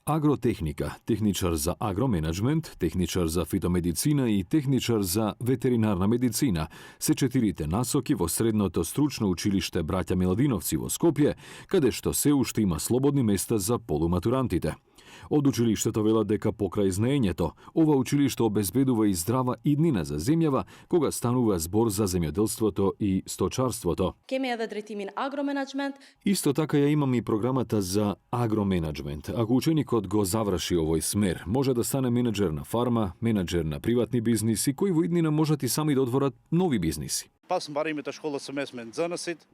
Агротехника, техничар за агроменеджмент, техничар за фитомедицина и техничар за ветеринарна медицина се 4 насоки во средното стручно училиште Браќа Миладиновци во Скопје, каде што се уште има слободни места за полуматурантите. Од училиштето велат дека покрај знаењето, ова училиште обезбедува и здрава иднина за земјава кога станува збор за земјоделството и сточарството. Исто така ја имам и програмата за агроменеджмент. Ако ученикот го заврши овој смер, може да стане менеджер на фарма, менеджер на приватни бизниси, кои во иднина можат и сами да отворат нови бизниси.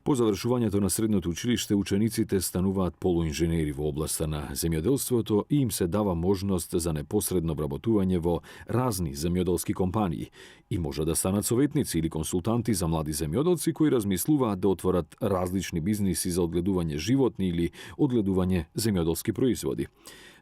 По завршувањето на средното училиште, учениците стануваат полуинженери во областа на земјоделството и им се дава можност за непосредно вработување во разни земјоделски компании и може да станат советници или консултанти за млади земјоделци кои размислуваат да отворат различни бизниси за одгледување животни или одгледување земјоделски производи.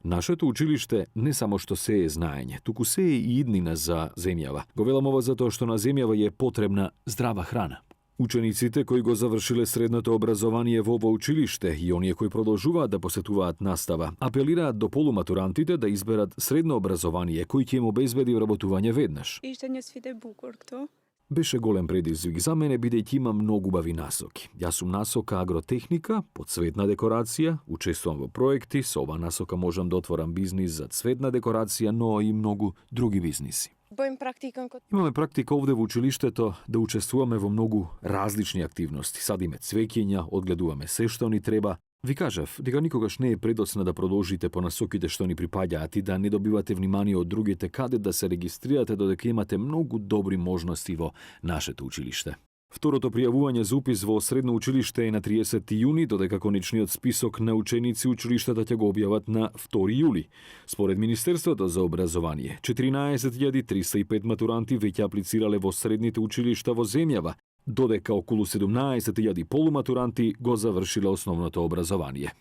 Нашето училиште не само што се е знаење, туку се е и иднина за земјава. Го велам ова затоа што на земјава е потребна здрава храна. Учениците кои го завршиле средното образование во ова училиште и оние кои продолжуваат да посетуваат настава, апелираат до полуматурантите да изберат средно образование кој ќе им обезбеди вработување веднаш. Беше голем предизвик за мене, бидејќи има многу убави насоки. Јас сум насока агротехника, по цветна декорација, учествувам во проекти, со ова насока можам да отворам бизнис за цветна декорација, но и многу други бизниси. Имаме практика овде во училиштето да учествуваме во многу различни активности. Садиме цвеќиња, одгледуваме се што ни треба. Ви кажав дека никогаш не е предоцна да продолжите по насоките што ни припаѓаат и да не добивате внимание од другите каде да се регистрирате додека имате многу добри можности во нашето училиште. Второто пријавување за упис во средно училиште е на 30 јуни, додека конечниот список на ученици училиштата ќе го објават на 2 јули. Според Министерството за образование, 14.305 матуранти веќе аплицирале во средните училишта во земјава, додека околу 17.000 полуматуранти го завршиле основното образование.